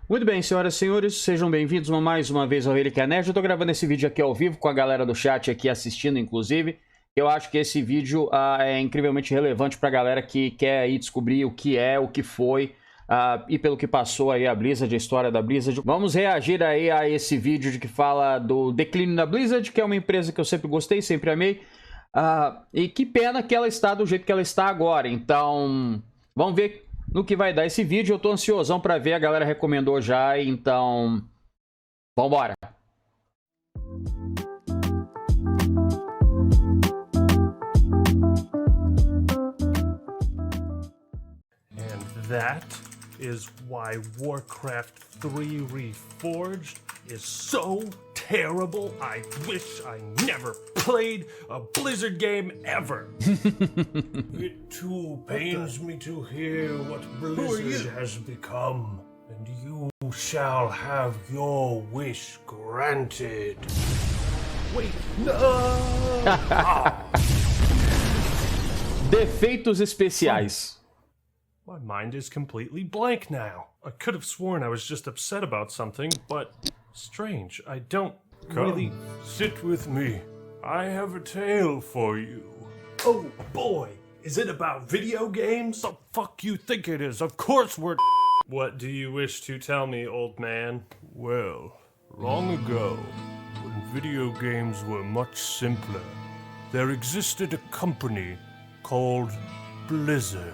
Muito bem, senhoras e senhores, sejam bem-vindos mais uma vez ao RelíquiaNerd. Eu tô gravando esse vídeo aqui ao vivo com a galera do chat aqui assistindo, inclusive. Eu acho que esse vídeo é incrivelmente relevante pra galera que quer aí descobrir o que é, o que foi e pelo que passou aí a Blizzard, a história da Blizzard. Vamos reagir aí a esse vídeo de que fala do Declínio da Blizzard, que é uma empresa que eu sempre gostei, sempre amei. E que pena que ela está do jeito que ela está agora. Então, vamos ver no que vai dar esse vídeo. Eu tô ansiosão pra ver, a galera recomendou já, então vambora. And that is why Warcraft 3 Reforged is so terrible. I wish I never played a Blizzard game ever. It too pains me to hear what Blizzard has become, and you shall have your wish granted. Wait, no! Defeitos especiais. My mind is completely blank now. I could have sworn I was just upset about something, but strange, I don't really... Sit with me. I have a tale for you. Oh boy, is it about video games? The fuck you think it is? Of course we're... What do you wish to tell me, old man? Well, long ago, when video games were much simpler, there existed a company called Blizzard.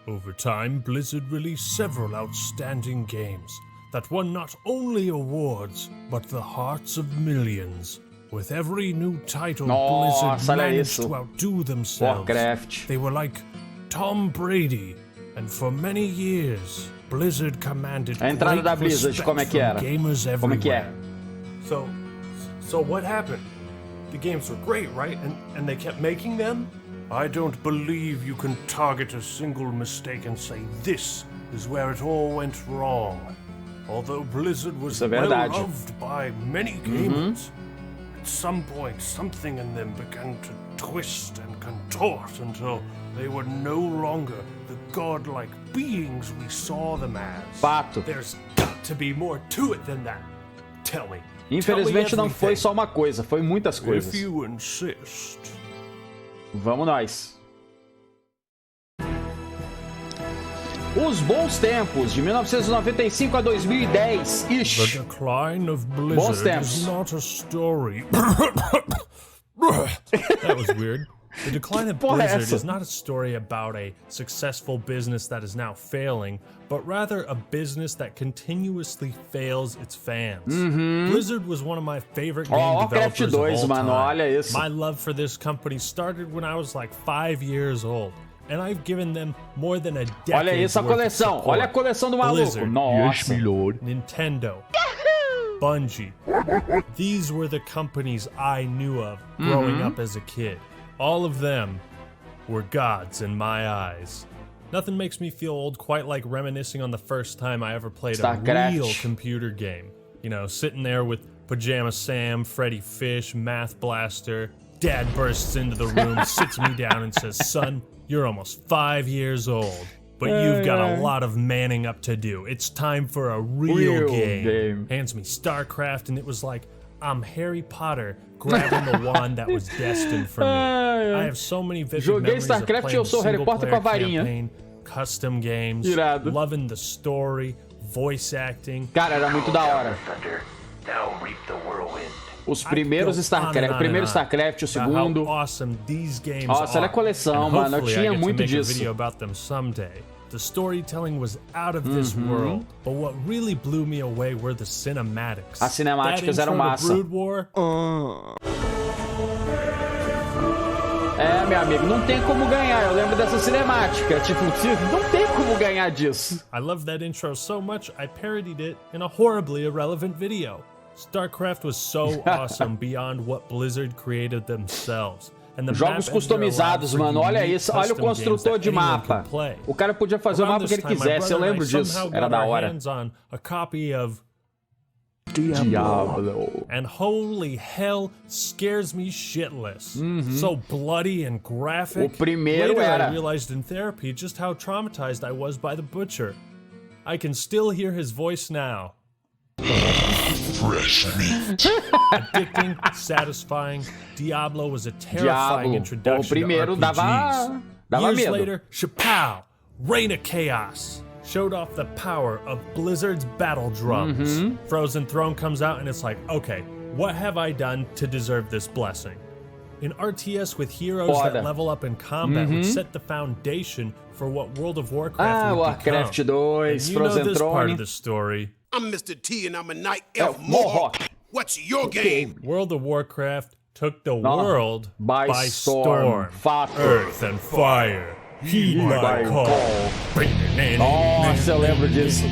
Over time, Blizzard released several outstanding games that won not only awards, but the hearts of millions. With every new title, Blizzard managed to outdo themselves. Warcraft. They were like Tom Brady, and for many years, Blizzard commanded A entrada da great Blizzard, respect como é que from era? gamers Como é que é? everywhere. So what happened? The games were great, right? And they kept making them? I don't believe you can target a single mistake and say this is where it all went wrong. Although Blizzard was well loved by many gamers, at some point something in them began to twist and contort until they were no longer the godlike beings we saw them as. Fato. There's got to be more to it than that. Tell me. Infelizmente não foi só uma coisa, foi muitas coisas. If you insist. Vamos nós. Os bons tempos, de 1995 a 2010. Ixi. The decline of Bons Blizzard tempos. is not a story. That was weird. The decline of Blizzard is not a story about a successful business that is now failing, but rather a business that continuously fails its fans. Blizzard was one of my favorite game developers of all time. Olha isso. My love for this company started when I was like 5 years old, and I've given them more than a decade. Olha isso a coleção. Olha a coleção do maluco. Blizzard, Nossa. Nintendo, Bungie. These were the companies I knew of growing up as a kid. All of them were gods in my eyes. Nothing makes me feel old quite like reminiscing on the first time I ever played a real computer game. You know, sitting there with Pajama Sam, Freddy Fish, Math Blaster. Dad bursts into the room, sits me down and says, "Son, you're almost 5 years old. But you've got a lot of manning up to do. It's time for a real game." Hands me StarCraft, and it was like, I'm Harry Potter grabbing the wand that was destined for me. I have so many vivid memories of playing single-player campaign, custom games, loving the story, voice acting. Cara, era muito da hora. Os primeiros StarCraft, o primeiro StarCraft, o segundo. Nossa, olha a coleção, mano. Eu tinha muito disso. The storytelling was out of this world, but what really blew me away were the cinematics. As cinemáticas eram massa. É, meu amigo, não tem como ganhar. Eu lembro dessa cinemática. Tipo, não tem como ganhar disso. I love that intro so much, I parodied it in a horribly irrelevant video. StarCraft was so awesome beyond what Blizzard created themselves. Jogos customizados, mano, olha isso, olha o construtor de mapa. O cara podia fazer o mapa que ele quisesse, eu lembro disso, era da hora. Diablo. And holy hell, scares me shitless. So bloody and graphic. O primeiro Later, era. I realized in therapy just how traumatized I was by the butcher. I can still hear his voice now. Fresh meat. Addicting, satisfying, Diablo was a terrifying introduction O primeiro to RPGs. dava Years medo. later, Chapow, Reign of Chaos, showed off the power of Blizzard's battle drums. Frozen Throne comes out and it's like, okay, what have I done to deserve this blessing? An RTS with heroes that level up in combat would set the foundation for what World of Warcraft would Warcraft become. 2, And you know Frozen this part Throne. of the story. I'm Mr. T and I'm a Night Elf Elf Mohawk. Mohawk. What's your game? World of Warcraft took the world by storm. Fato. Earth and fire. Heed my call. Nossa, eu lembro disso.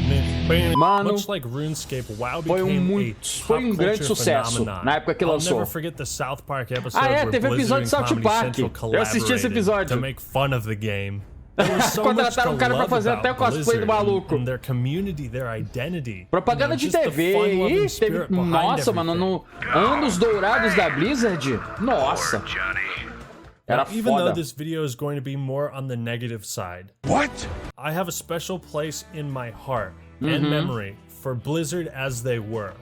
Mano, Much like RuneScape, WoW foi became foi a grande pop sucesso culture phenomenon. na época que I'll lançou. never forget the South Park episode where teve episódio Blizzard de South and Comedy Park. Central Eu assisti esse collaborated episódio. to make fun of the game. There was so much to Contrataram um cara pra love fazer about até o cosplay do Blizzard maluco. and their community, their identity. Propaganda de You know, just the TV. fun-loving Ih, teve... spirit behind Nossa, mano, everything. no anos dourados da Blizzard. Nossa. Era Even though foda. this video is going to be more on the negative side, What? I have a special place in my heart and memory for Blizzard as they were.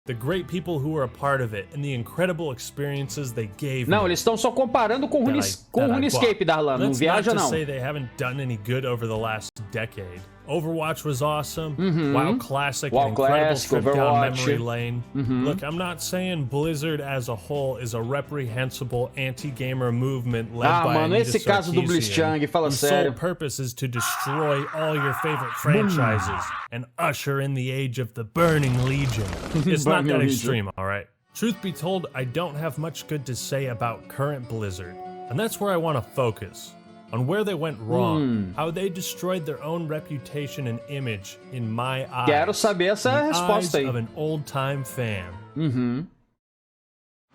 The great people who were a part of it and the incredible experiences they gave Não, me. eles estão só comparando com o RuneScape, Darlan. Não That's viaja, not to não. say they haven't done any good over the last decade. Overwatch was awesome. WoW Classic, WoW an incredible Classic, trip down Overwatch. memory lane. Look, I'm not saying Blizzard as a whole is a reprehensible anti-gamer movement led by mano, Anita esse caso do Sarkeesian, Blitzchung, fala whose sério. sole purpose is to destroy all your favorite franchises and usher in the age of the Burning Legion. It's not Burning that Legion. extreme, all right? Truth be told, I don't have much good to say about current Blizzard, and that's where I want to focus. On where they went wrong, how they destroyed their own reputation and image in my eyes. Quero saber essa the resposta eyes aí. of an old-time fan.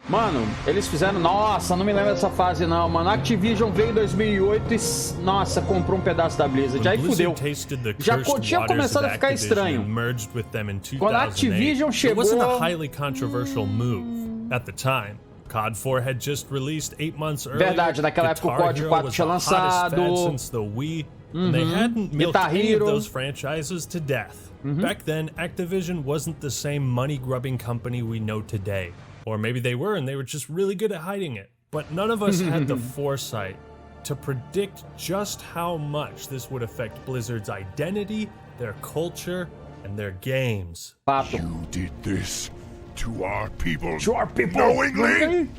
Mano, eles fizeram... Nossa, não me lembro dessa fase não, mano. Activision veio em 2008 e... Nossa, comprou um pedaço da Blizzard. Aí fudeu. Tasted the Já cursed tinha waters começado of a ficar Activision estranho. and merged with them in Quando a 2008, Activision it chegou... wasn't a highly controversial move at the time. COD 4 had just released 8 months earlier. Verdade, naquela época o Guitar COD Hero 4 was tinha the hottest lançado. fad since the Wii, and they hadn't milked Guitar any of Hero. those franchises to death. Back then, Activision wasn't the same money-grubbing company we know today. Or maybe they were, and they were just really good at hiding it. But none of us had the foresight to predict just how much this would affect Blizzard's identity, their culture, and their games. Pato. You did this to our people. To our people. Knowingly?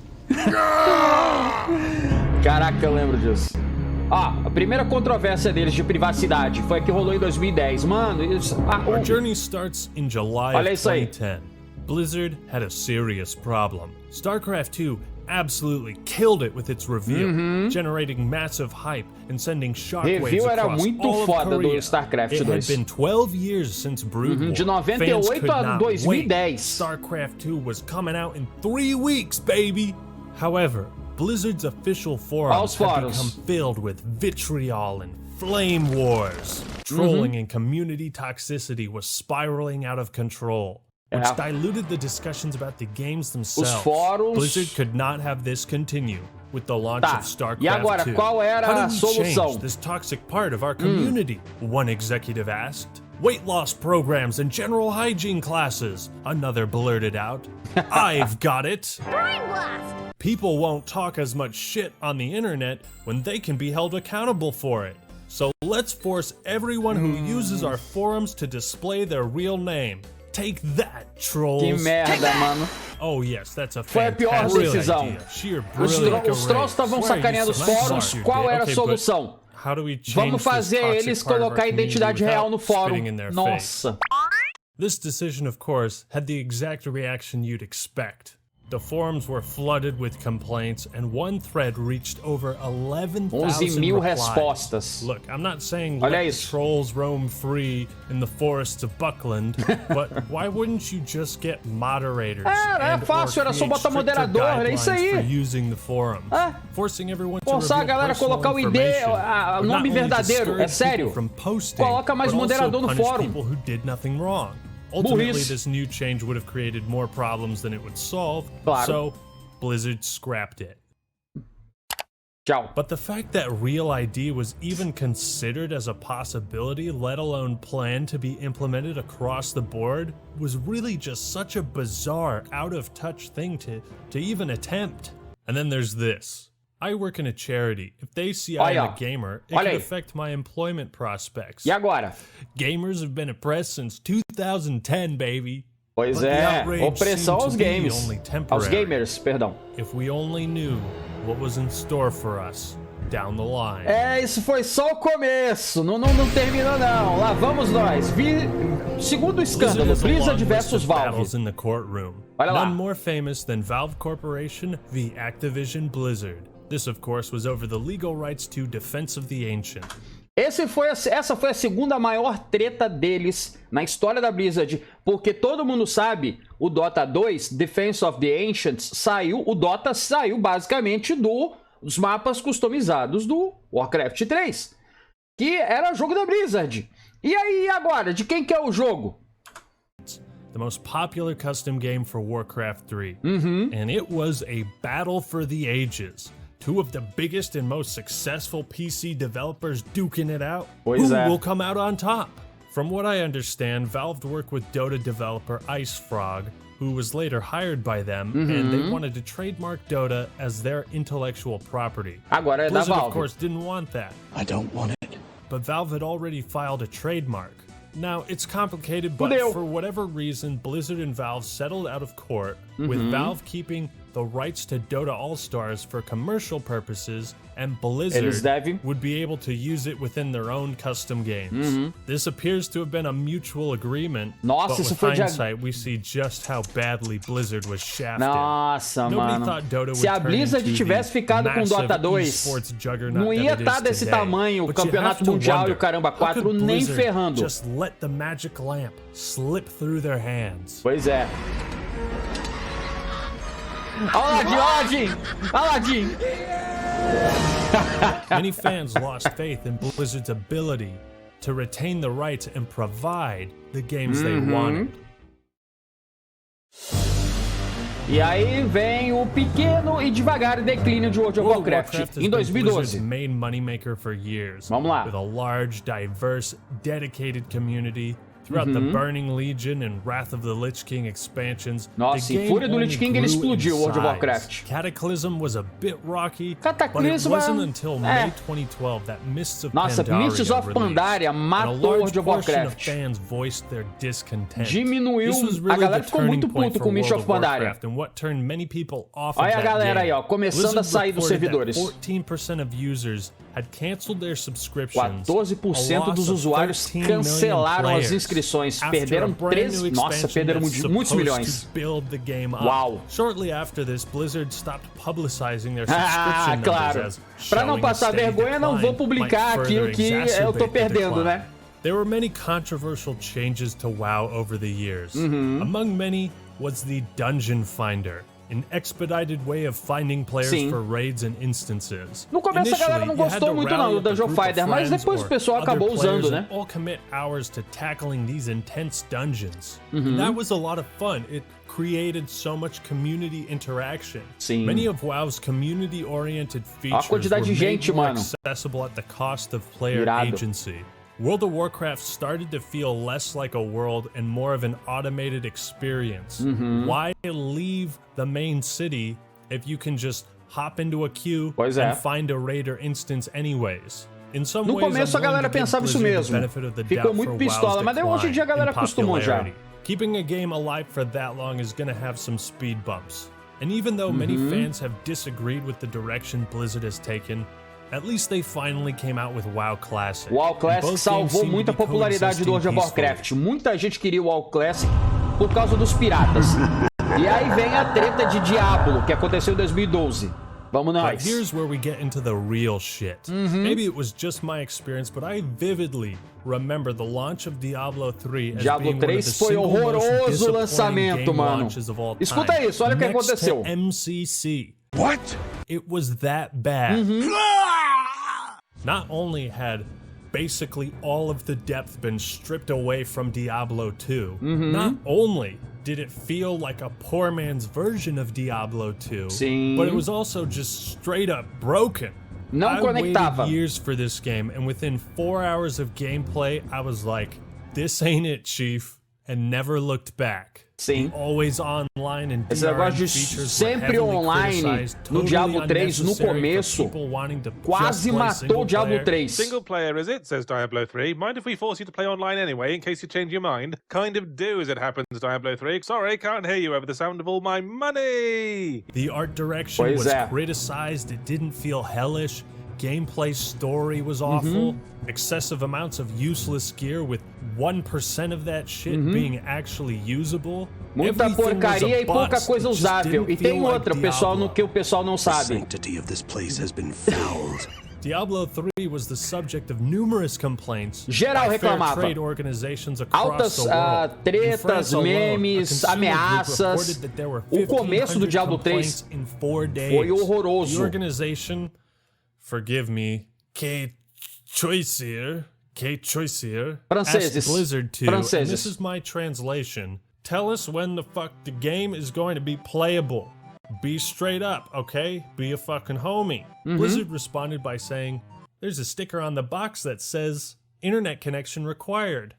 Caraca, eu lembro disso. Ah, a primeira controvérsia deles de privacidade foi a que rolou em 2010. Mano, isso... Our journey starts in July Olha of isso aí. 2010. Blizzard had a serious problem. StarCraft 2 absolutely killed it with its reveal, generating massive hype and sending shockwaves Review era across muito all of foda do Korea. StarCraft It 2. had been 12 years since Brood War. De 98 Fans could a not 2010. wait. StarCraft 2 was coming out in 3 weeks, baby! However, Blizzard's official forums had become filled with vitriol and flame wars. Trolling and community toxicity was spiraling out of control, which diluted the discussions about the games themselves. Blizzard could not have this continue with the launch of StarCraft 2. E agora, qual era How a do we solução? change this toxic part of our community? One executive asked. Weight loss programs and general hygiene classes, another blurted out. I've got it. Brain blast! People won't talk as much shit on the internet when they can be held accountable for it. So let's force everyone who uses our forums to display their real name. Take that, trolls. Que merda, mano. Oh yes, that's a Foi a pior fantastic decisão. idea. Sheer Os brilliant trolls estavam sacaneando os fóruns. Qual era a solução? How do we change Vamos fazer this eles toxic part of our colocar a identidade community real no without fórum. spitting in their face? Nossa. This decision, of course, had the exact reaction you'd expect. The forums were flooded with complaints, and one thread reached over 11,000 11.000 replies. respostas. Look, I'm not saying Olha let the isso. trolls roam free in the forests of Buckland, but why wouldn't you just get moderators? É fácil, era só botar moderador, é isso aí. For using the forums, forcing everyone to Forçar a reveal galera a personal colocar o ID, information o would not nome only verdadeiro, é discourage sério. people from posting, Coloca mais but also moderador no punish fórum. people who did nothing wrong. Ultimately, Burrice. this new change would have created more problems than it would solve, Claro. so Blizzard scrapped it. Tchau. But the fact that Real ID was even considered as a possibility, let alone planned to be implemented across the board, was really just such a bizarre, out-of-touch thing to even attempt. And then there's this. I work in a charity. If they see I'm a gamer, it could affect my employment prospects. E agora? Gamers have been oppressed since 2010, baby. Pois é, opressão aos games. Aos gamers, perdão. If we only knew what was in store for us down the line. É, isso foi só o começo. Não terminou não. Lá vamos nós. Segundo escândalo, Blizzard versus Valve. Olha lá. None more famous than Valve Corporation v Activision Blizzard. This, of course, was over the legal rights to Defense of the Ancient. Essa foi a segunda maior treta deles na história da Blizzard, porque todo mundo sabe, o Dota 2, Defense of the Ancients, o Dota saiu basicamente dos mapas customizados do Warcraft 3, que era jogo da Blizzard. E aí, agora, de quem que é o jogo? The most popular custom game for Warcraft 3, and it was a battle for the ages. Two of the biggest and most successful PC developers duking it out. Who will come out on top? From what I understand, Valve worked with Dota developer IceFrog, who was later hired by them, and they wanted to trademark Dota as their intellectual property. Agora é da Blizzard, Valve. of course, didn't want that. I don't want it. But Valve had already filed a trademark. Now, it's complicated, but for whatever reason, Blizzard and Valve settled out of court, with Valve keeping the rights to Dota All-Stars for commercial purposes, and Blizzard would be able to use it within their own custom games. This appears to have been a mutual agreement, but with hindsight, we see just how badly Blizzard was shafted. Nossa, Nobody mano. thought Dota Se a would turn Blizzard into tivesse the ficado com massive Dota 2, esports juggernaut não ia that it estar is desse today. tamanho, o But you campeonato have to mundial e wonder, o caramba how 4 could nem Blizzard ferrando. Just let the magic lamp slip through their hands. Pois é. Aladdin! Many fans lost faith in Blizzard's ability to retain the rights and provide the games they wanted. E aí vem o pequeno e devagar declínio de World of Warcraft em 2012. Main moneymaker for years. Vamos lá. With a large, diverse, dedicated community. Throughout the Burning Legion and Wrath of the Lich King expansions, nossa, e Fúria do Lich King ele explodiu o World of Warcraft. Cataclysm was a bit rocky, Cataclysm, but it wasn't until May 2012 that Mists of Pandaria Mists of Pandaria matou World of Warcraft. Fans voiced their discontent. Diminuiu, a galera ficou muito puto com Mists of Pandaria. And what turned many people off Olha of a galera aí, ó, começando Blizzard a sair dos servidores. 14% of users had canceled their subscriptions. 14% dos usuários cancelaram as inscrições, perderam perderam muitos milhões. Uau. Shortly after this, Blizzard stopped publicizing their subscription claro. numbers as Pra não passar vergonha, não vou publicar aquilo que eu tô perdendo, né? There were many controversial changes to WoW over the years. Among many was the Dungeon Finder, an expedited way of finding players for raids and instances. No começo a galera não gostou muito não do Dungeon Finder, mas depois o pessoal acabou usando, né? All commit hours to tackling these intense dungeons. And that was a lot of fun. It created so much community interaction. Sim. Many of WoW's community-oriented features a quantidade de gente, more mano. accessible at the cost of player agency. World of Warcraft started to feel less like a world and more of an automated experience. Why leave the main city if you can just hop into a queue and find a raider instance anyways? In some no ways, começo a galera pensava isso mesmo. Ficou muito pistola, mas hoje em dia a galera acostumou já. Keeping a game alive for that long is gonna have some speed bumps. And even though many fans have disagreed with the direction Blizzard has taken, at least they finally came out with WoW Classic. WoW Classic salvou muito a popularidade do World of Warcraft. Muita gente queria o WoW Classic por causa dos piratas. E aí vem a treta de Diablo, que aconteceu em 2012. Vamos nós. But here's where we get into the real shit. Maybe it was just my experience, but I vividly remember the launch of Diablo 3 as Diablo being 3 one of the foi horroroso lançamento, mano. Escuta isso, olha o que aconteceu. MCC. What? It was that bad. Not only had basically all of the depth been stripped away from Diablo 2, not only did it feel like a poor man's version of Diablo 2, but it was also just straight up broken. Não conectava. I waited years for this game, and within 4 hours of gameplay, I was like, this ain't it, Chief, and never looked back. Sim. Always online and esse negócio de sempre online no Diablo 3 no começo quase matou o Diablo 3. Single player, is it? Says Diablo 3. Mind if we force you to play online anyway, in case you change your mind? Kind of do as it happens, Diablo 3. Sorry, can't hear you over the sound of all my money. The art direction was criticized. It didn't feel hellish. Gameplay story was awful. Excessive amounts of useless gear with 1% of that shit being actually usable. Muita porcaria e pouca coisa usável. E tem outra, pessoal, que o pessoal não sabe. The sanctity of this place has been fouled. Diablo 3 was the subject of numerous complaints. Geral reclamava. Trade organizations across Altas the world. tretas, memes, ameaças. O começo do Diablo 3 foi horroroso. The organization, forgive me, Choicier, franceses, asked Blizzard to, franceses. And this is my translation, tell us when the fuck the game is going to be playable. Be straight up, okay? Be a fucking homie. Blizzard responded by saying, there's a sticker on the box that says, internet connection required.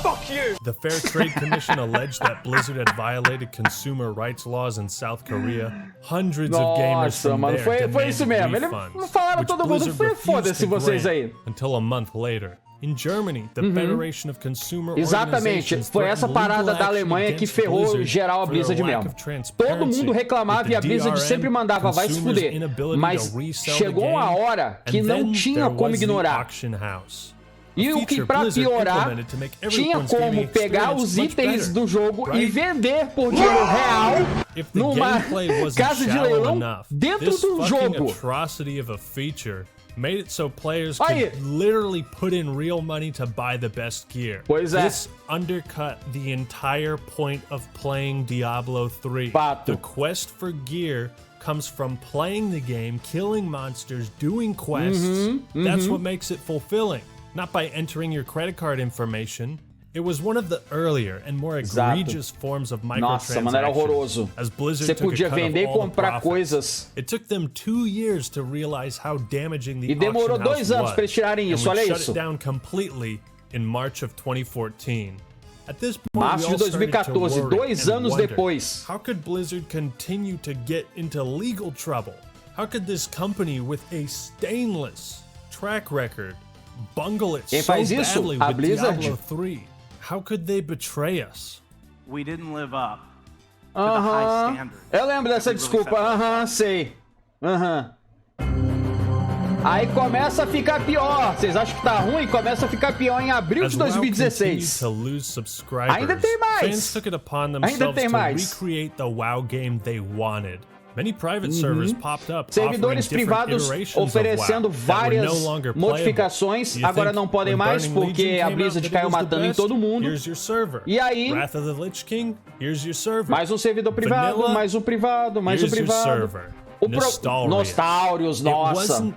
Fuck you! The Fair Trade Commission alleged that Blizzard had violated consumer rights laws in South Korea. Hundreds of gamers from there demanded refunds, falaram which todo mundo, Blizzard foda-se refused to vocês grant aí. until a month later. In Germany, the Federation of Consumer Exatamente, Organizations foi essa parada da Alemanha que ferrou geral a Blizzard mesmo. Todo mundo reclamava e a Blizzard sempre mandava, vai se fuder. Mas chegou uma hora que não tinha como ignorar. E o que, pra piorar, tinha como pegar os itens do jogo e vender por dinheiro real numa casa de leilão dentro do jogo. Made it so players could literally put in real money to buy the best gear. Pois é. This undercut the entire point of playing Diablo 3. Fato. The quest for gear comes from playing the game, killing monsters, doing quests. That's what makes it fulfilling. Not by entering your credit card information. It was one of the earlier and more egregious forms of microtransactions. Nossa, mano, era horroroso. As Blizzard Você podia vender e comprar coisas. It took them 2 years to realize how damaging the E demorou 2 anos para eles tirarem isso, olha shut isso. it down completely in March of 2014. At this point, Março de 2014, 2 anos depois. How could Blizzard continue to get into legal trouble? How could this company with a stainless track record bungle it so badly with Diablo 3? How could they betray us? We didn't live up to the high standard. Eu lembro dessa desculpa. Sei. Aí começa a ficar pior. Vocês acham que tá ruim? Começa a ficar pior em abril de 2016. Ainda tem mais. Fans took it upon themselves to recreate the WoW game they wanted. Many private servers popped up, servidores privados oferecendo várias modificações, agora não podem mais porque a Blizzard caiu matando em todo mundo. E aí, mais um servidor privado, mais um privado, mais um privado. Nostalrius, nossa.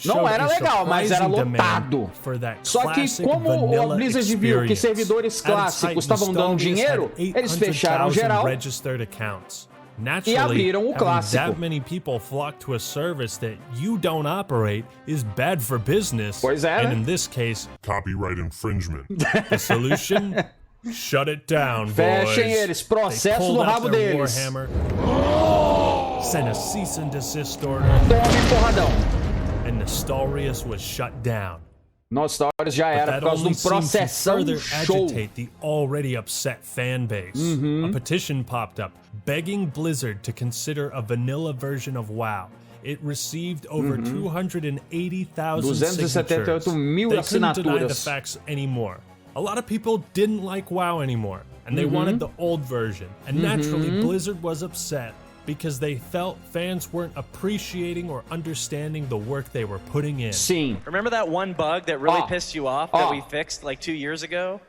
Não era legal, mas era lotado. Só que como a Blizzard viu que servidores clássicos estavam dando dinheiro, eles fecharam geral e abriram o clássico. That many people flock to a service that you don't operate is bad for business. Pois é, and in this case, Copyright infringement. The solution? Shut it down, boys. Fechem eles, processo no rabo deles. Send a cease and desist order. Tome porradão. And Nostalrius was shut down. Nostalrius já era por causa de processão show. The already upset fan base. A petition popped up begging Blizzard to consider a vanilla version of WoW. It received over 280,000 signatures. 278.000 They couldn't deny the assinaturas. facts anymore. A lot of people didn't like WoW anymore, and they wanted the old version. And naturally, Blizzard was upset because they felt fans weren't appreciating or understanding the work they were putting in. Sim. Remember that one bug that really pissed you off that we fixed like 2 years ago?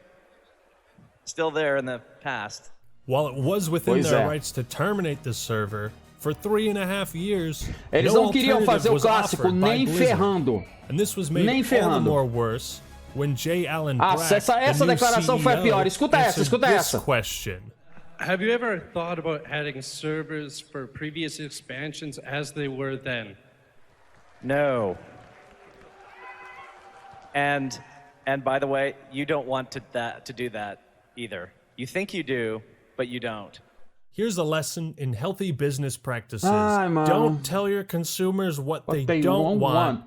Still there in the past. While it was within their rights to terminate the server, for 3.5 years, eles não queriam fazer o clássico nem ferrando. And this was made all the more worse when J. Allen Brack, essa declaração foi a pior. Escuta essa. question. Have you ever thought about adding servers for previous expansions as they were then? No. And by the way, you don't want to do that either. You think you do, but you don't. Here's a lesson in healthy business practices. Ai, mano. Don't tell your consumers what they don't want.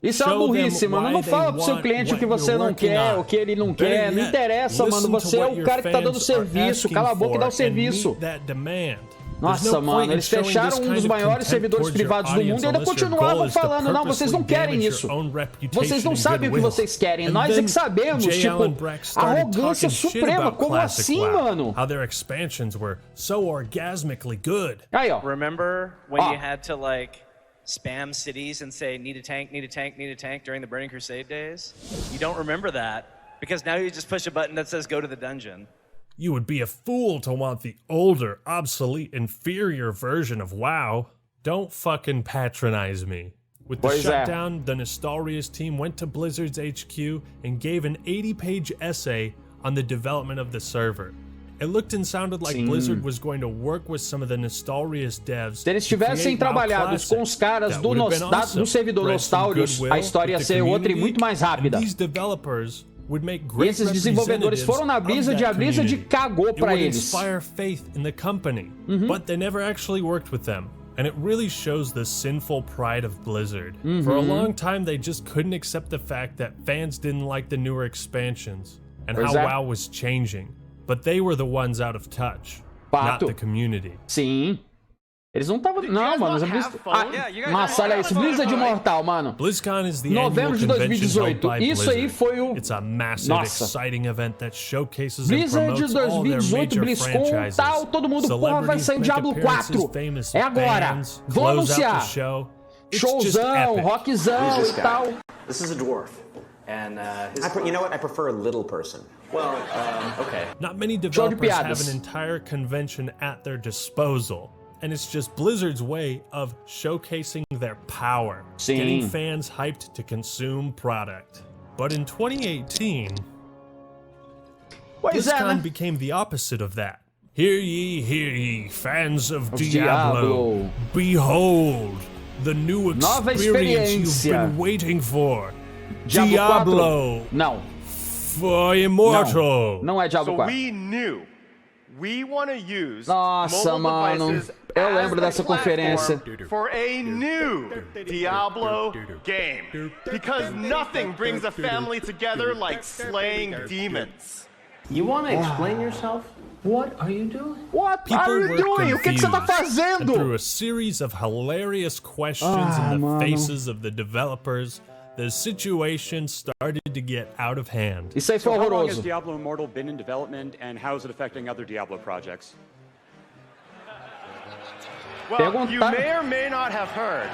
Isso é uma burrice, mano. Não fala pro seu cliente o que você não quer, o que ele não quer. Não interessa, mano. Você é o cara que tá dando serviço. Cala a boca e dá o serviço. Nossa, mano, eles fecharam um dos maiores servidores privados do mundo e ainda continuavam falando, não, vocês não querem isso. Vocês não sabem o que vocês querem, nós é que sabemos, tipo, arrogância suprema, como assim, mano? Aí, ó. Remember when you had to, like, spam cities and say, need a tank, need a tank, need a tank during the Burning Crusade days? You don't remember that, because now you just push a button that says go to the dungeon. You would be a fool to want the older, obsolete, inferior version of WoW. Don't fucking patronize me. With the shutdown, the Nostalria's team went to Blizzard's HQ and gave an 80-page essay on the development of the server. It looked and sounded like Blizzard was going to work with some of the Nostalria's devs. Se eles tivessem trabalhado com os caras do servidor Nostalrius, a história ia ser outra e muito mais rápida. E esses desenvolvedores foram na Blizzard e a Blizzard cagou pra eles. But they never actually worked with them. And it really shows the sinful pride of Blizzard. For a long time, they just couldn't accept the fact that fans didn't like the newer expansions and how WoW was changing. But they were the ones out of touch, not the community. Sim. Eles não estavam... Não, mano. Nossa, olha isso. Blizzard Imortal, mano. Novembro de 2018. Isso aí foi o... Nossa. Blizzard de 2018, BlizzCon, tal. Todo mundo, porra, vai sair Diablo 4. É agora. Vão anunciar. Showzão, rockzão e tal. This is a dwarf. And you know what? I prefer a little person. Well, okay. Not many developers have an entire convention at their disposal. And it's just Blizzard's way of showcasing their power, getting fans hyped to consume product. But in 2018, BlizzCon became the opposite of that. Hear ye, fans of Diablo. Behold, the new experience you've been waiting for. Diablo. Não. For Immortal. Não é Diablo 4. So we knew. We want to use Nossa, mano, eu lembro dessa conferência. For a new Diablo game, because nothing brings a family together like slaying demons. You want to explain yourself? What are you doing? What are you doing? O que você tá fazendo? Through a series of hilarious questions in the faces of the developers, the situation started to get out of hand. Isso aí foi horroroso. How long has Diablo Immortal been in development, and how is it affecting other Diablo projects? Well, you may or may not have heard.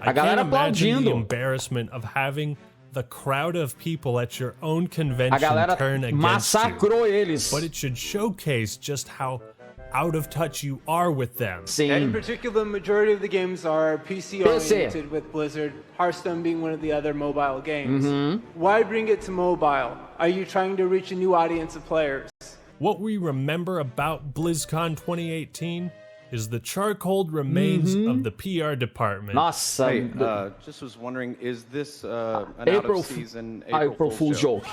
I can't imagine the embarrassment of having the crowd of people at your own convention turn against you. Eles. But it should showcase just how out of touch you are with them. Sim. And in particular, the majority of the games are PC-oriented, with Blizzard, Hearthstone being one of the other mobile games. Why bring it to mobile? Are you trying to reach a new audience of players? What we remember about BlizzCon 2018 is the charcoal remains of the PR department. Nossa. Hey, just was wondering, is this an out-of-season April Fool's joke?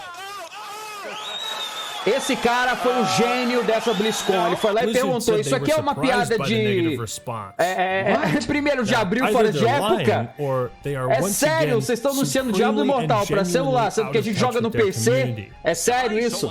Esse cara foi o gênio dessa BlizzCon. Ele foi lá e perguntou: isso aqui é uma piada de... primeiro de abril fora de época? É sério, vocês estão anunciando Diablo Imortal pra celular, sendo que a gente joga no PC? É sério isso?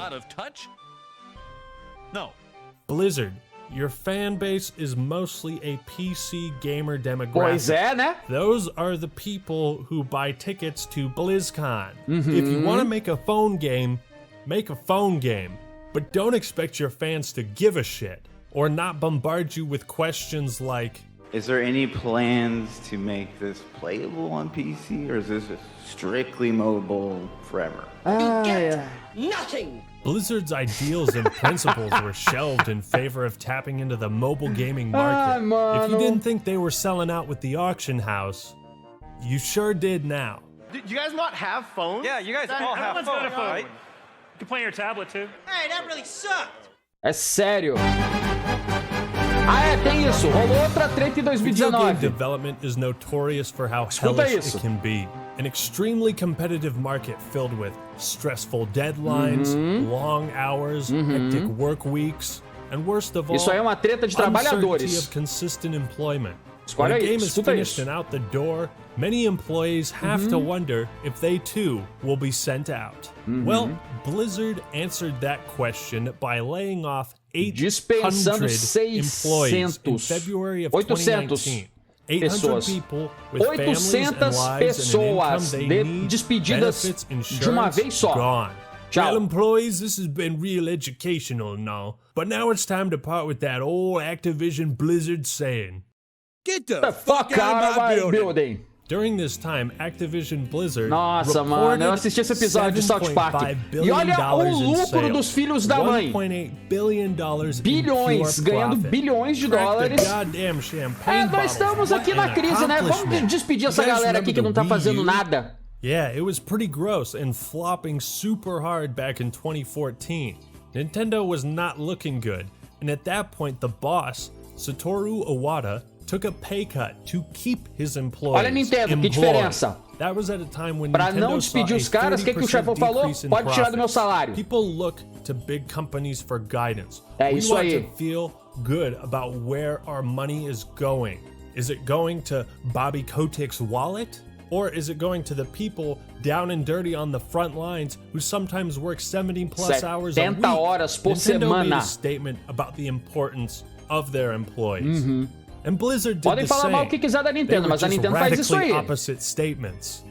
Blizzard, your fan base is mostly a PC gamer demographic. Pois é, né? Those are the people who buy tickets to BlizzCon. If you want to make a phone game, make a phone game, but don't expect your fans to give a shit or not bombard you with questions like, is there any plans to make this playable on PC, or is this strictly mobile forever? Nothing! Blizzard's ideals and principles were shelved in favor of tapping into the mobile gaming market. If you didn't think they were selling out with the auction house, you sure did now. Do you guys not have phones? Yeah, you guys all have phones, right? You can play on your tablet too. Hey, that really sucked. É sério. Ah, é, tem isso. Rolou outra treta em 2019. Video game development is notorious for how hellish it can be. An extremely competitive market filled with stressful deadlines, long hours, hectic work weeks, and worst of all, isso aí é uma treta de trabalhadores. Of consistent employment. Escolha When a aí, game is escuta finished isso. and out the door, many employees have to wonder if they too will be sent out. Well, Blizzard answered that question by laying off 800 employees in February of 2019. 800 people with families and lives and an income they need, benefits, de uma vez insurance, só. gone. Tchau. Well, employees, this has been real educational and all, but now it's time to part with that old Activision Blizzard saying. Get the fuck out of my building. During this time, Activision Blizzard Nossa, mano, eu assisti esse episódio de South Park. E olha o lucro dos filhos da mãe. Bilhões, ganhando bilhões de dólares. É, nós estamos aqui na crise, né? Vamos despedir essa galera aqui que não tá fazendo nada. Yeah, it was pretty gross and flopping super hard back in 2014. Nintendo was not looking good, and at that point the boss, Satoru Iwata, took a pay cut to keep his employees. Olha a Nintendo, que diferença. That was at a time when pra Nintendo não despedir os caras, o que o chefão falou? Pode tirar do meu salário. People look to big companies for guidance. É isso aí. We want to feel good about where our money is going. Is it going to Bobby Kotick's wallet? Or is it going to the people down and dirty on the front lines who sometimes work 70 plus hours a week? horas por Nintendo semana. made a statement about the importance of their employees. And Blizzard did Podem the falar same. mal o que quiser da Nintendo, mas a Nintendo faz isso aí. Opposite statements.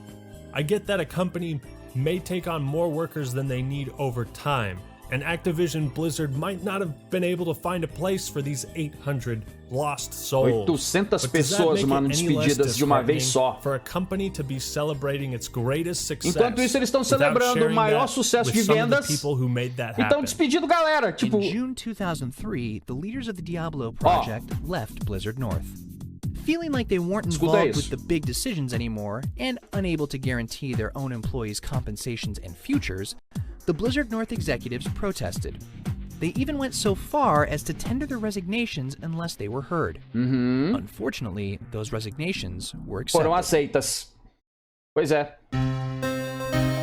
I get that a company may take on more workers than they need over time, and Activision Blizzard might not have been able to find a place for these 800 lost souls. 800 pessoas, mano, despedidas de uma vez só. For a company to be celebrating its greatest success. Enquanto isso, eles estão celebrando o maior sucesso de vendas. E estão despedindo galera, tipo. In June 2003, the leaders of the Diablo project left Blizzard North. Feeling like they weren't involved with the big decisions anymore and unable to guarantee their own employees' compensations and futures, the Blizzard North executives protested. They even went so far as to tender their resignations unless they were heard. Unfortunately, those resignations were accepted. Foram aceitas. Pois é.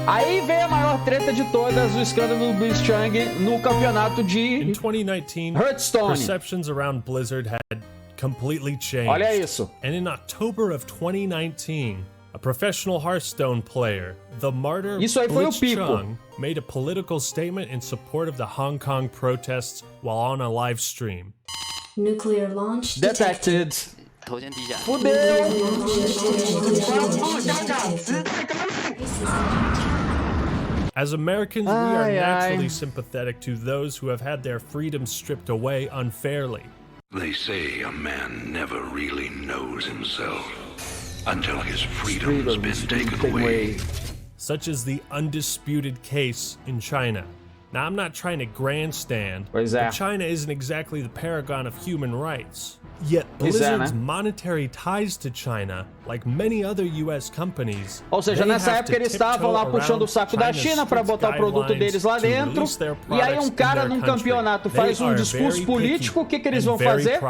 Aí vem a maior treta de todas, o escândalo do Blitzchung no campeonato de In 2019, Hearthstone. Perceptions around Blizzard had completely changed. Olha isso. And in October of 2019, a professional Hearthstone player, the martyr Isso aí foi o pico. Blitzchung, made a political statement in support of the Hong Kong protests while on a live stream. Nuclear launch detected. Fudeu. As Americans, we are naturally sympathetic to those who have had their freedoms stripped away unfairly. They say a man never really knows himself until his freedom's been taken away. Such as the undisputed case in China. Now, I'm not trying to grandstand, but China isn't exactly the paragon of human rights. Yet Blizzard's monetary ties to China, like many other US companies, ou seja, nessa época eles estavam lá puxando o saco da China para botar o produto deles lá dentro. E aí um cara num campeonato faz um discurso político, o que eles vão fazer?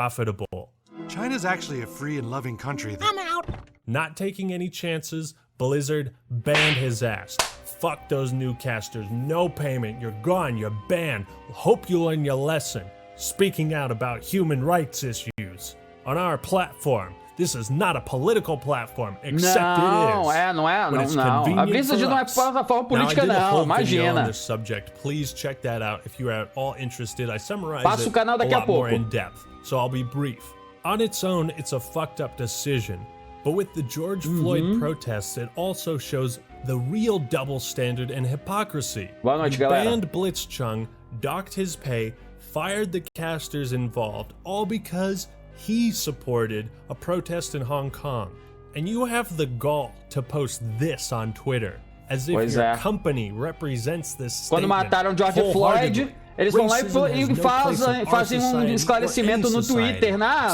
China's actually a free and loving country. I'm out. Not taking any chances, Blizzard banned his ass. Fuck those new casters. No payment. You're gone. You're banned. Hope you learn your lesson. Speaking out about human rights issues on our platform. This is not a political platform, except it is. Não é. A Blizzard não é plataforma política, não. Imagina. On this subject. Please check that out if you are at all interested. I summarize Passa o canal daqui a pouco. More in depth, so I'll be brief. On its own, it's a fucked up decision. But with the George Floyd protests, it also shows the real double standard and hypocrisy. Boa noite, galera. Banned Blitzchung, docked his pay, fired the casters involved, all because he supported a protest in Hong Kong. And you have the gall to post this on Twitter, as if your company represents this statement. Quando mataram George Floyd, eles vão lá e fazem esclarecimento no Twitter, na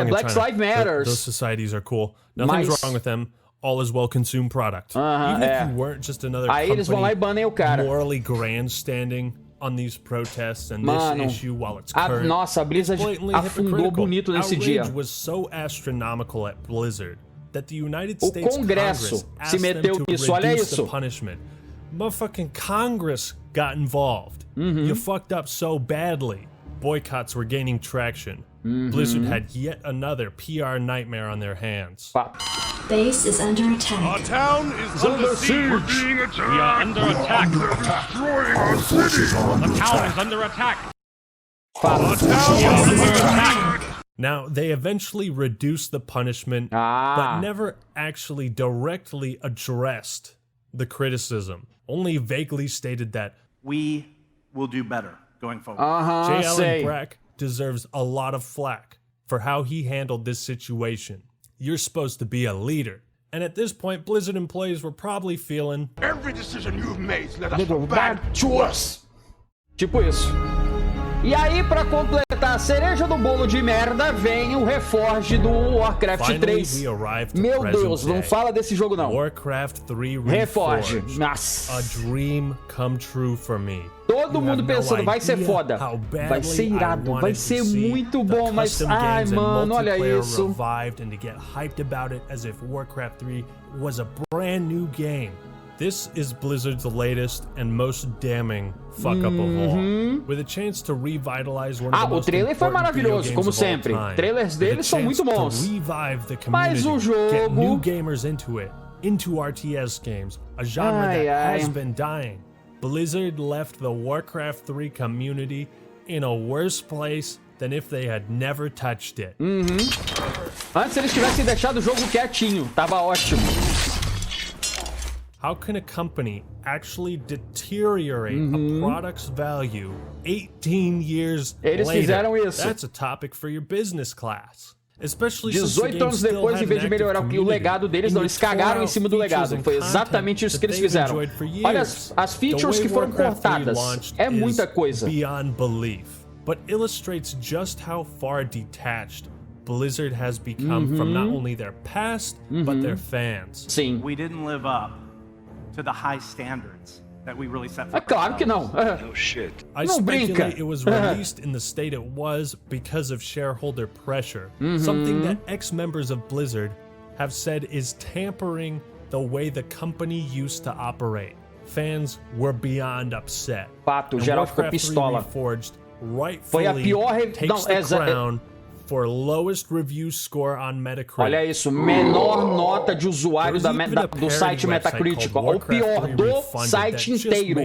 Black Lives Matter. Those societies are cool. Nothing's wrong with them. all is well consumed product. Even if you weren't just another Aí eles vão lá e banem o cara. morally grandstanding on these protests and this issue while it's current. Nossa, a Blizzard afundou bonito nesse dia. Outrage was so astronomical at Blizzard that the United States Congresso Congress se meteu nisso, olha isso. the punishment. Motherfucking Congress got involved. You fucked up so badly. Boycotts were gaining traction. Blizzard had yet another PR nightmare on their hands. Base is under attack. Our town is under siege. We're being attacked. We are under attack. They're destroying our city. The town is under attack. Our town is under attack. Now, they eventually reduced the punishment, but never actually directly addressed the criticism. Only vaguely stated that we will do better going forward. J. Allen Brack deserves a lot of flack for how he handled this situation. You're supposed to be a leader. And at this point, Blizzard employees were probably feeling, every decision you've made led us back to us. Tipo isso. E aí, pra completar a cereja do bolo de merda, vem o Reforge do Warcraft 3. Meu Deus, não fala desse jogo não. Warcraft 3 Reforge. Nossa. A dream come true for me. Todo mundo pensando, vai ser foda, vai ser irado, vai ser muito bom, mas ai, mano, olha isso. And to get hyped about it as if Warcraft 3 was a brand new game. This is Blizzard's latest and most damning fuck up of all. With a chance to revitalize one of the o trailer foi maravilhoso, como sempre. Trailers deles são muito bons. Mas o jogo, get new gamers into it, into RTS games, a genre that has been dying. Blizzard left the Warcraft 3 community in a worse place than if they had never touched it. Antes eles tivessem deixado o jogo quietinho, tava ótimo. How can a company actually deteriorate a product's value 18 years later? Fizeram isso. That's a topic for your business class. Especially 18 anos depois, em vez de melhorar o legado deles, não, eles cagaram em cima do legado. Foi exatamente isso que eles fizeram. Olha as features que foram cortadas. É muita coisa. Beyond belief, but illustrates just how far detached Blizzard has become from not only their past, but their fans. Sim. We didn't live up to the high standards that we really set for claro que não. No shit. I speculate it was released in the state it was because of shareholder pressure. Something that ex-members of Blizzard have said is tampering the way the company used to operate. Fans were beyond upset. Fato, geral ficou pistola. Foi a pior crown for lowest review score on Metacritic. Olha isso, menor nota de usuário do site Metacritic. O pior do site inteiro.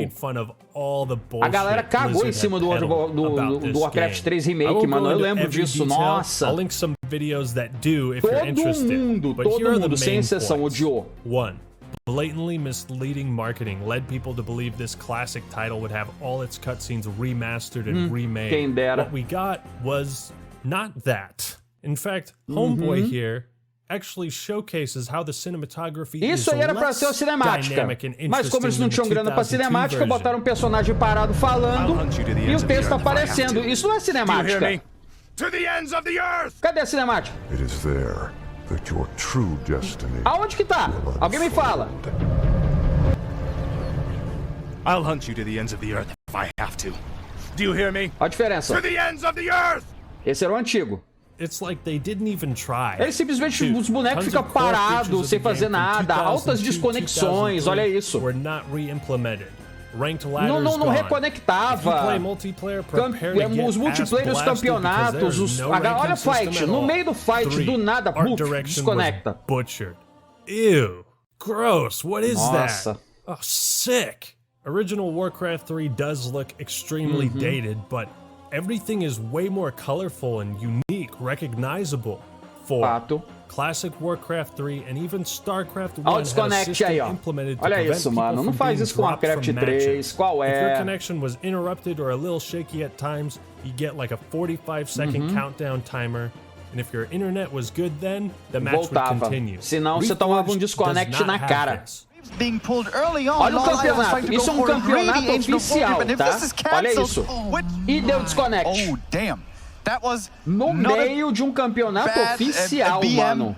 A galera cagou em cima do Warcraft 3 Remake, mano. Eu lembro disso, nossa. I'll link some videos that do if you're interested. Todo mundo, sem exceção, odiou. 1. Blatantly misleading marketing led people to believe this classic title would have all its cutscenes remastered and remade. Quem dera. What we got was not that. In fact, Homeboy here actually showcases how the cinematography Isso aí era pra ser a cinemática. Mas como eles não tinham grana pra cinemática, botaram um personagem parado falando e o texto aparecendo. Isso não é cinemática. Cadê a cinemática? It is there that your true destiny. Aonde que tá? Alguém me fala. I'll hunt you to the ends of the earth if I have to. Do you hear me? Olha a diferença. To the ends of the earth. Esse era o antigo. It's like they didn't even try. Eles simplesmente, os bonecos ficam parados, sem fazer nada, altas desconexões, olha isso. Não reconectava. Os multiplayer, os campeonatos, olha o fight, no meio do fight, do nada, desconecta. Ew, gross, what is that? Oh, sick. Original Warcraft 3 does look extremely dated, but everything is way more colorful and unique, recognizable. Classic Warcraft 3 and even StarCraft 1 had a system implemented to prevent people from being dropped from matches. If your connection was interrupted or a little shaky at times, you get like a 45-second countdown timer. And if your internet was good then, the match would continue. Senão você tomava desconnect na cara. Olha o campeonato, isso é um campeonato oficial, tá? Olha isso. E deu desconnect. No meio de um campeonato oficial, mano.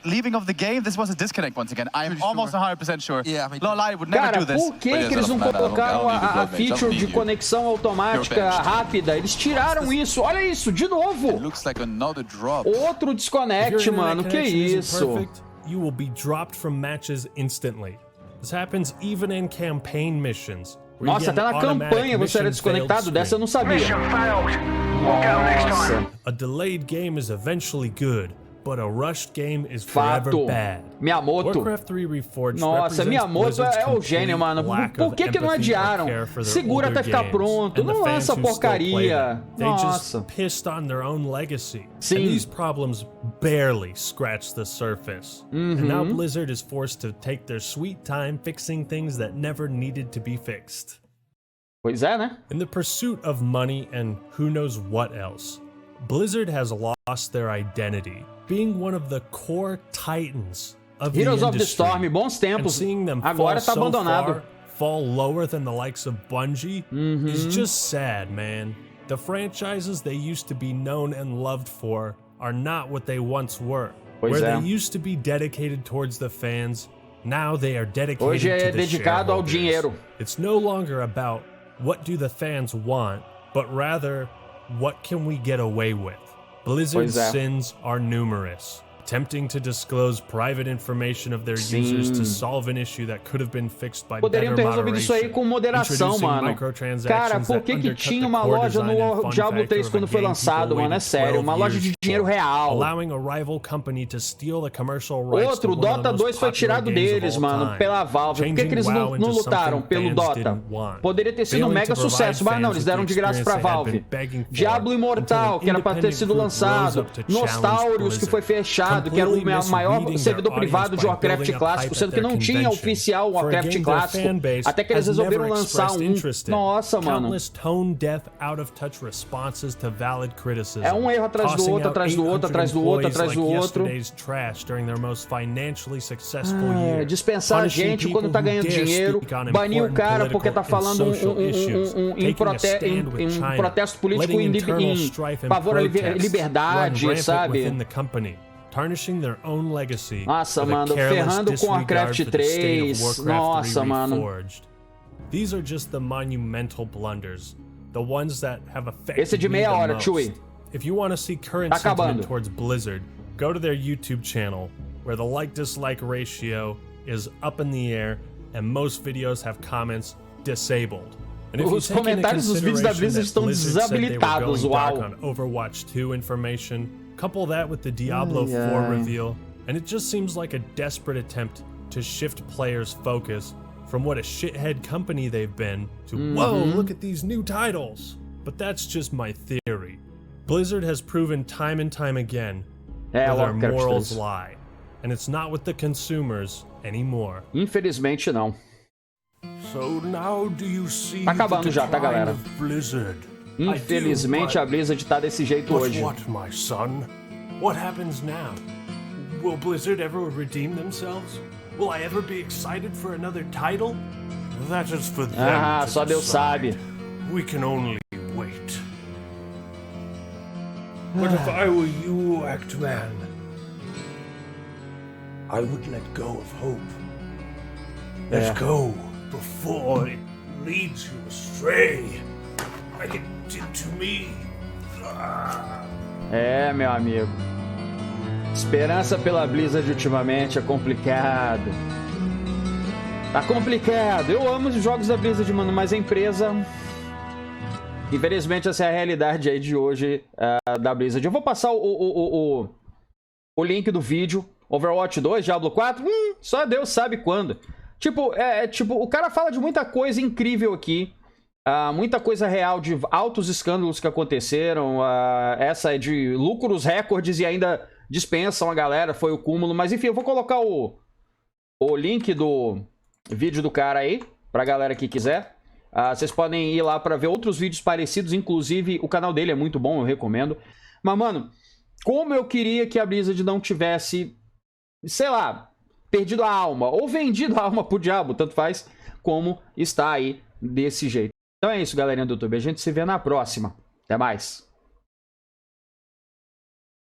leaving of the game, this was a disconnect once again. I'm almost 100% sure. Lolai would never do this. Por que eles não colocaram a feature de conexão automática rápida? Eles tiraram isso. Olha isso, de novo. Outro desconect, mano. Que isso? You will be dropped from matches instantly. This happens even in campaign missions. Nossa, até na campanha você era desconectado, dessa eu não sabia. Nossa. A delayed game is eventually good, but a rushed game is forever bad. Miyamoto. Warcraft 3 Reforged. Nossa, Miyamoto é o gênio, mano. Por que não adiaram? Segura até ficar pronto, não lança porcaria. Nossa. They just pissed on their own legacy. Sim. And these problems barely scratch the surface. And now Blizzard is forced to take their sweet time fixing things that never needed to be fixed. Pois é, né? In the pursuit of money and who knows what else, Blizzard has lost their identity, being one of the core titans of Heroes the of the industry, Storm, bons tempos. Seeing them Agora tá abandonado. fall lower than the likes of Bungie is just sad, man. The franchises they used to be known and loved for are not what they once were. Where they used to be dedicated towards the fans, now they are dedicated Hoje é to the dedicado ao dinheiro. It's no longer about what do the fans want, but rather, what can we get away with? Blizzard's sins are numerous. Attempting to disclose private information of their users to solve an issue that could have been fixed by Poderiam ter resolvido isso aí com moderação, mano. Cara, por que tinha uma loja no Diablo 3 quando foi lançado, mano? É sério, uma loja de dinheiro real. Outro, o Dota 2 foi tirado deles, mano, pela Valve. Por que eles não lutaram pelo Dota? Poderia ter sido um mega sucesso, mas não, eles deram de graça pra Valve. Diablo Imortal, que era pra ter sido lançado. Nostalrius, que foi fechado, que era o maior servidor privado de Warcraft clássico, sendo que não tinha oficial Warcraft clássico, até que eles resolveram lançar um. Nossa, mano. É um erro atrás do outro, atrás do outro, atrás do outro, atrás do outro. Dispensar a gente quando tá ganhando dinheiro, banir o cara porque tá falando em protesto político em favor à liberdade, sabe? Nossa, mano, ferrando com Warcraft 3. Nossa, mano. These are just the monumental blunders, the ones that have affected Esse é de meia hora, Chewie. If you want to see current sentiment towards Blizzard, go to their YouTube channel, where the like-dislike ratio is up in the air, and most videos have comments disabled. Os comentários dos vídeos da Blizzard estão desabilitados, uau. Overwatch 2 information. Couple that with the Diablo 4 reveal, and it just seems like a desperate attempt to shift players' focus from what a shithead company they've been to, whoa, look at these new titles. But that's just my theory. Blizzard has proven time and time again where their morals lie, and it's not with the consumers anymore. Infelizmente não. So now do you see tá acabando já, tá, galera? Infelizmente a Blizzard tá desse jeito hoje. What, my son? What happens now? Will Blizzard ever redeem themselves? Will I ever be excited for another title? That is for them to só Deus sabe. We can only wait. But if I were you, Act-Man, I would let go of hope. Let go before it leads you astray. Like it did to me. É, meu amigo. Esperança pela Blizzard ultimamente é complicado. Tá complicado. Eu amo os jogos da Blizzard, mano, mas a empresa... Infelizmente essa é a realidade aí de hoje da Blizzard. Eu vou passar o link do vídeo. Overwatch 2, Diablo 4, só Deus sabe quando. Tipo, o cara fala de muita coisa incrível aqui. Muita coisa real de altos escândalos que aconteceram. Essa é de lucros recordes e ainda dispensam a galera. Foi o cúmulo. Mas enfim, eu vou colocar o link do vídeo do cara aí, pra galera que quiser. Vocês podem ir lá pra ver outros vídeos parecidos. Inclusive, o canal dele é muito bom, eu recomendo. Mas, mano, como eu queria que a Blizzard não tivesse, sei lá, perdido a alma. Ou vendido a alma pro diabo, tanto faz, como está aí desse jeito. Então é isso, galerinha do YouTube. A gente se vê na próxima. Até mais.